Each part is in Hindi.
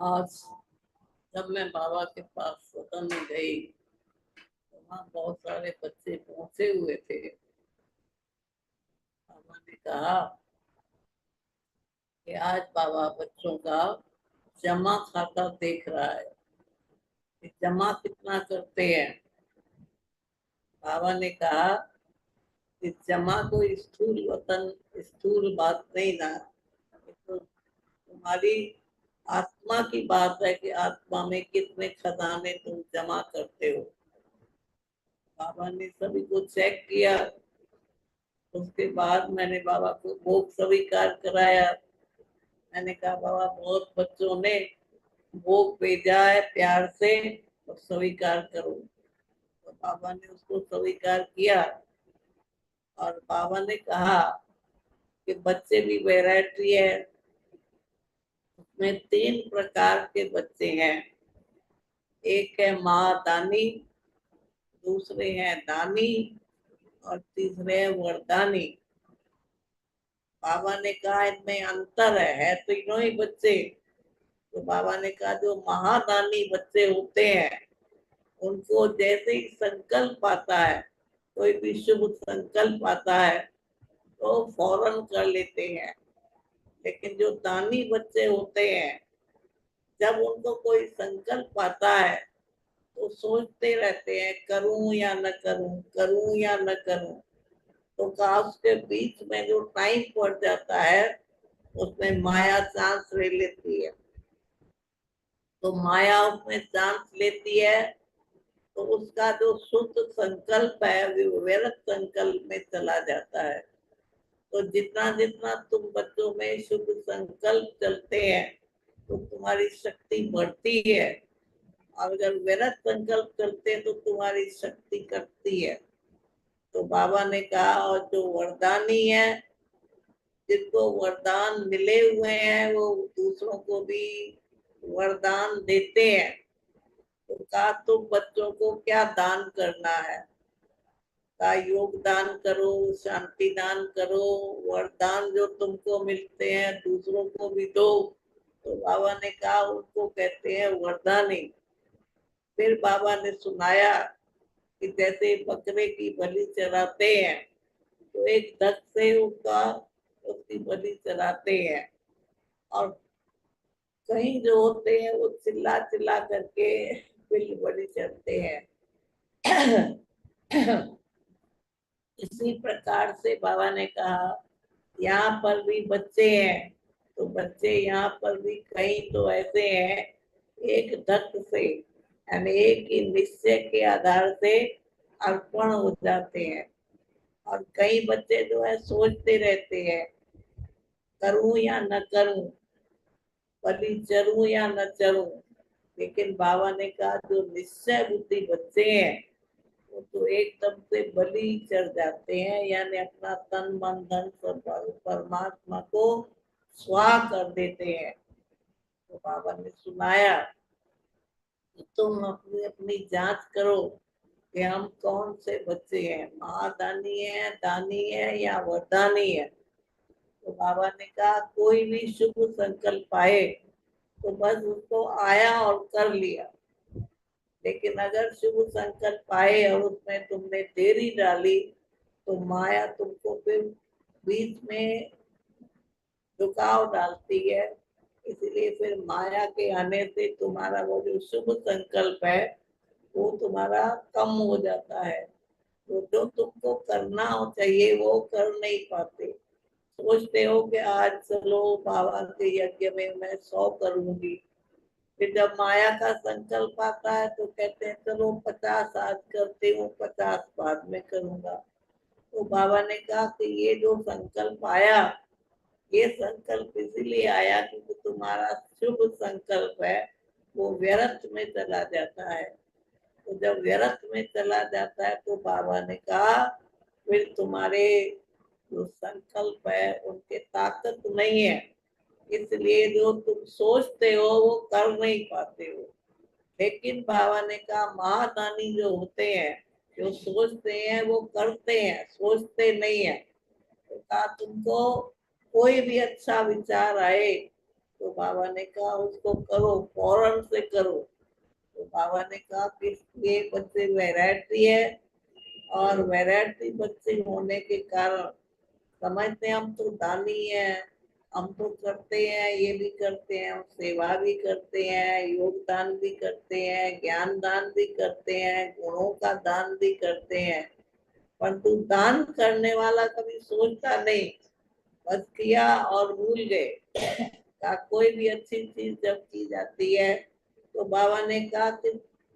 आज जब मैं बाबा के पास सदन में गई तो वहाँ बहुत सारे बच्चे पहुंचे हुए थे। बाबा ने कहा कि आज बाबा बच्चों का जमा खाता देख रहा है कि जमा कितना करते हैं। बाबा ने कहा कि जमा कोई स्थूल बात नहीं ना, ये तो तुम्हारी आत्मा की बात है कि आत्मा में कितने खजाने तुम जमा करते हो। बाबा ने सभी को चेक किया। उसके बाद मैंने बाबा को भोग स्वीकार कराया। मैंने कहा बाबा बहुत बच्चों ने भोग भेजा है प्यार से, तो स्वीकार करो। तो बाबा ने उसको स्वीकार किया और बाबा ने कहा कि बच्चे भी वैरायटी है, उसमें 3 प्रकार के बच्चे हैं। एक है महादानी, दूसरे हैं दानी और तीसरे हैं वरदानी। बाबा ने कहा इनमें अंतर है तो तीनों ही बच्चे। तो बाबा ने कहा जो महादानी बच्चे होते हैं उनको जैसे ही संकल्प आता है, कोई भी शुभ संकल्प आता है तो फौरन कर लेते हैं। लेकिन जो दानी बच्चे होते हैं, जब उनको कोई संकल्प आता है तो सोचते रहते हैं करूं या न करूं, करूं या न करूं। तो का उसके बीच में जो टाइम पड़ जाता है उसमें माया चांस ले लेती है। तो माया उसमें चांस लेती है तो उसका जो शुद्ध संकल्प है वो व्यर्थ संकल्प में चला जाता है। तो जितना जितना तुम बच्चों में शुभ संकल्प चलते हैं तो तुम्हारी शक्ति बढ़ती है, और अगर व्यर्थ संकल्प चलते हैं तो तुम्हारी शक्ति घटती है। तो बाबा ने कहा और जो वरदानी है, जिनको वरदान मिले हुए हैं वो दूसरों को भी वरदान देते हैं। तो कहा तुम बच्चों को क्या दान करना है, का योगदान करो, शांति दान करो, वरदान जो तुमको मिलते हैं दूसरों को भी दो। तो बाबा ने कहा उनको कहते हैं वरदानी। फिर बाबा ने सुनाया कि जैसे बकरे की बलि चढ़ाते हैं तो एक धक से उनका उसकी बलि चढ़ाते हैं, और कहीं जो होते हैं वो चिल्ला चिल्ला करके बिल बलि चढ़ते हैं। इसी प्रकार से बाबा ने कहा यहाँ पर भी बच्चे हैं, तो बच्चे यहाँ पर भी कई तो ऐसे हैं एक धक से यानी एक ही निश्चय के आधार से अर्पण हो जाते हैं। और कई बच्चे जो है सोचते रहते हैं करूं या न करूं, बलि चढ़ूं या न चढ़ूं। लेकिन बाबा ने कहा जो निश्चय बुद्धि बच्चे हैं वो तो एकदम से बलि चढ़ जाते हैं, यानी अपना तन मन धन सब परमात्मा को स्वाहा कर देते हैं। तो बाबा ने सुनाया कि तुम अपनी अपनी जांच करो कि हम कौन से बच्चे हैं, महादानी है, दानी है या वरदानी है। तो बाबा ने कहा कोई भी शुभ संकल्प आए तो बस उसको आया और कर लिया। लेकिन अगर शुभ संकल्प आए और उसमें तुमने देरी डाली तो माया तुमको फिर बीच में झुकाव डालती है। इसलिए फिर माया के आने से तुम्हारा वो जो शुभ संकल्प है वो तुम्हारा कम हो जाता है। तो जो तुमको करना हो चाहिए वो कर नहीं पाते। सोचते हो कि आज चलो बाबा के यज्ञ में मैं 100 करूंगी, फिर जब माया का संकल्प आता है तो कहते हैं चलो 50 आज करते हूँ, 50 बाद में करूंगा। तो बाबा ने कहा कि ये जो संकल्प आया, ये संकल्प इसीलिए आया क्योंकि तुम्हारा शुभ संकल्प है वो व्यर्थ में चला जाता है। तो जब व्यर्थ में चला जाता है तो बाबा ने कहा फिर तुम्हारे जो संकल्प है उनके ताकत नहीं है, इसलिए जो तुम सोचते हो वो कर नहीं पाते हो। लेकिन बाबा ने कहा महादानी जो होते हैं, जो सोचते हैं वो करते हैं, सोचते नहीं है। तो कहा तुमको कोई भी अच्छा विचार आए तो बाबा ने कहा उसको करो, फौरन से करो। तो बाबा ने कहा कि ये बच्चे वैरायटी है, और वैरायटी बच्चे होने के कारण समझते हैं हम तो दानी है, हम तो करते हैं, ये भी करते हैं, हम सेवा भी करते हैं, योगदान भी करते हैं, ज्ञान दान भी करते हैं, गुणों का दान भी करते हैं, परंतु दान करने वाला कभी सोचता नहीं, बस किया और भूल गए। का कोई भी अच्छी चीज जब की जाती है तो बाबा ने कहा कि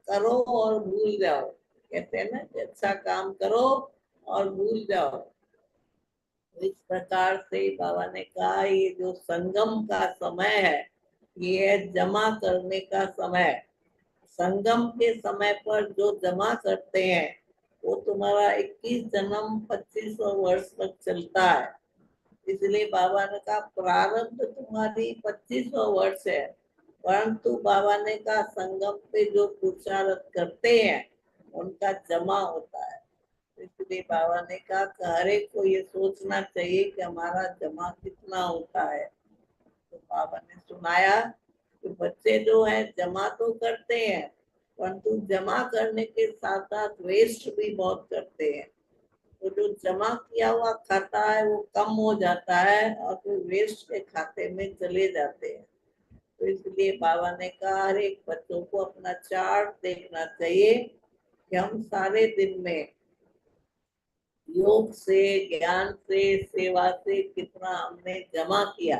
करो और भूल जाओ। कहते हैं ना कि अच्छा काम करो और भूल जाओ। इस प्रकार से बाबा ने कहा ये जो संगम का समय है, ये है जमा करने का समय। संगम के समय पर जो जमा करते हैं वो तुम्हारा 21 जन्म 2500 वर्ष तक चलता है। इसलिए बाबा ने कहा प्रारब्ध तुम्हारी 2500 वर्ष है, परंतु बाबा ने कहा संगम पे जो पुरुषार्थ करते हैं उनका जमा होता है। इसलिए बाबा ने कहा कि हर एक को ये सोचना चाहिए कि हमारा जमा कितना होता है। तो बाबा ने सुनाया कि बच्चे जो है जमा तो करते हैं, परंतु जमा करने के साथ साथ वेस्ट भी बहुत करते हैं। तो जो जमा किया हुआ खाता है वो कम हो जाता है और फिर वेस्ट के खाते में चले जाते हैं। तो इसलिए बाबा ने कहा हर एक बच्चों को अपना चार्ट देखना चाहिए कि हम सारे दिन में योग से, ज्ञान से, सेवा से कितना हमने जमा किया।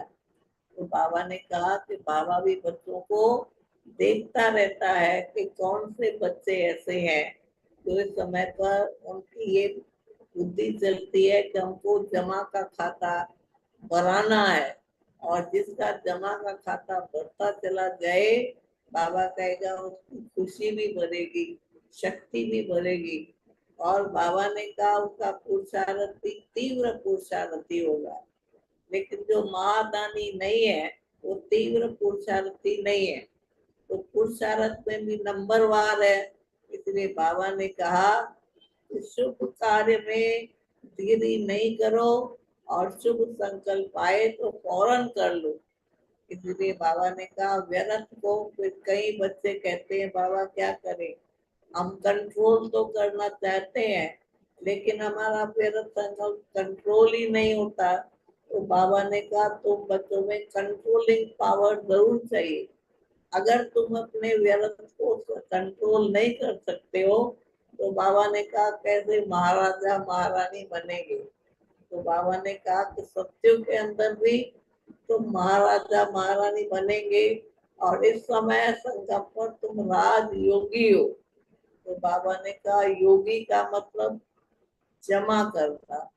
तो बाबा ने कहा कि बाबा भी बच्चों को देखता रहता है कि कौन से बच्चे ऐसे हैं जो इस समय पर उनकी ये बुद्धि चलती है कि हमको जमा का खाता बढ़ाना है, और जिसका जमा का खाता बढ़ता चला जाए बाबा कहेगा उसकी खुशी भी बढ़ेगी, शक्ति भी बढ़ेगी, और बाबा ने कहा उसका पुरुषार्थी तीव्र पुरुषार्थी होगा। लेकिन जो महादानी नहीं है वो तीव्र पुरुषार्थी नहीं है, तो पुरुषार्थ में भी नंबरवार है। इसलिए बाबा ने कहा कि शुभ कार्य में देरी नहीं करो, और शुभ संकल्प आए तो फौरन कर लो। इसलिए बाबा ने कहा व्यर्थ को, फिर कई बच्चे कहते हैं बाबा क्या करें, हम कंट्रोल तो करना चाहते हैं लेकिन हमारा व्यर्थ संकल्प कंट्रोल ही नहीं होता। तो बाबा ने कहा तुम बच्चों में कंट्रोलिंग पावर जरूर चाहिए। अगर तुम अपने व्यर्थ को कंट्रोल नहीं कर सकते हो तो बाबा ने कहा कैसे महाराजा महारानी बनेंगे। तो बाबा ने कहा कि सत्युग के अंदर भी तुम महाराजा महारानी बनेंगे, और इस समय संगम पर तुम राज योगी हो। तो बाबा ने कहा योगी का मतलब जमा करना,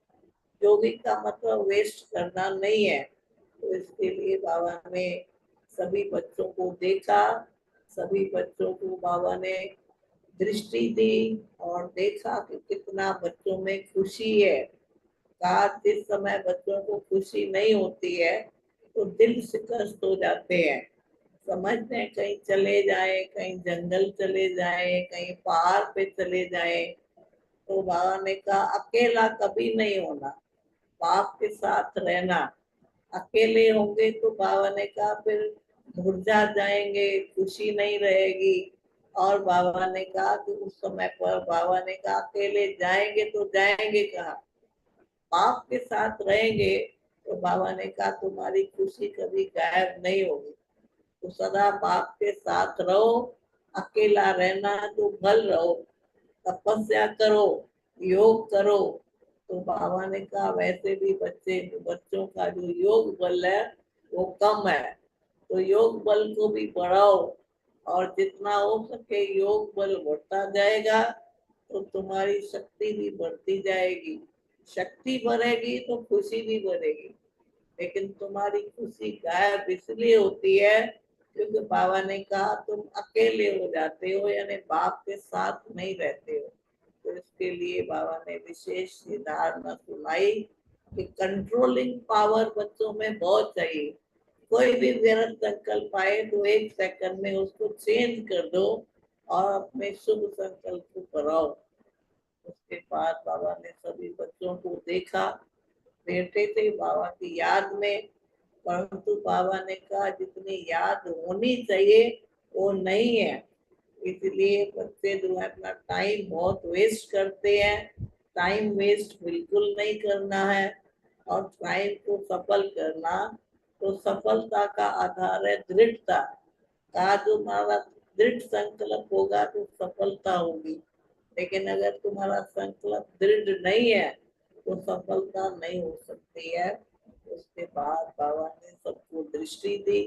योगी का मतलब वेस्ट करना नहीं है। तो इसके लिए बाबा ने सभी बच्चों को देखा, सभी बच्चों को बाबा ने दृष्टि दी और देखा कि कितना बच्चों में खुशी है। कहा जिस समय बच्चों को खुशी नहीं होती है तो दिल शिकस्त हो जाते हैं, समझते हैं कहीं चले जाए, कहीं जंगल चले जाए, कहीं पहाड़ पे चले जाए। तो बाबा ने कहा अकेला कभी नहीं होना, बाप के साथ रहना। अकेले होंगे तो बाबा ने कहा फिर मुरझा जाएंगे, खुशी नहीं रहेगी। और बाबा ने कहा कि उस समय पर बाबा ने कहा अकेले जाएंगे तो जाएंगे कहाँ, बाप के साथ रहेंगे। तो बाबा ने कहा तुम्हारी खुशी कभी गायब नहीं होगी, तो सदा बाप के साथ रहो। अकेला रहना तो भल रहो, तपस्या करो, योग करो। तो बाबा ने कहा वैसे भी बच्चों का जो योग बल है वो कम है, तो योग बल को भी बढ़ाओ, और जितना हो सके योग बल बढ़ता जाएगा तो तुम्हारी शक्ति भी बढ़ती जाएगी। शक्ति बढ़ेगी तो खुशी भी बढ़ेगी। लेकिन तुम्हारी खुशी गायब इसलिए होती है क्योंकि बाबा ने कहा तुम अकेले हो जाते हो, यानी बाप के साथ नहीं रहते हो। तो इसके लिए बाबा ने विशेष धारणा सुनाई कि कंट्रोलिंग पावर बच्चों में बहुत चाहिए। कोई भी व्यर्थ संकल्प आए तो 1 सेकंड में उसको चेंज कर दो और अपने शुभ संकल्प को बढ़ाओ। उसके बाद बाबा ने सभी बच्चों को देखा, बैठे थे बाबा की याद में, परंतु बाबा ने कहा जितनी याद होनी चाहिए वो नहीं है। इसलिए बच्चे जो है अपना टाइम बहुत वेस्ट करते हैं। टाइम वेस्ट बिल्कुल नहीं करना है और टाइम को सफल करना। तो सफलता का आधार है दृढ़ता का। जो हमारा दृढ़ संकल्प होगा तो सफलता होगी। लेकिन अगर तुम्हारा संकल्प दृढ़ नहीं है तो सफलता नहीं हो सकती है। उसके बाद बाबा ने सबको दृष्टि दी,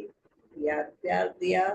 याद प्यार दिया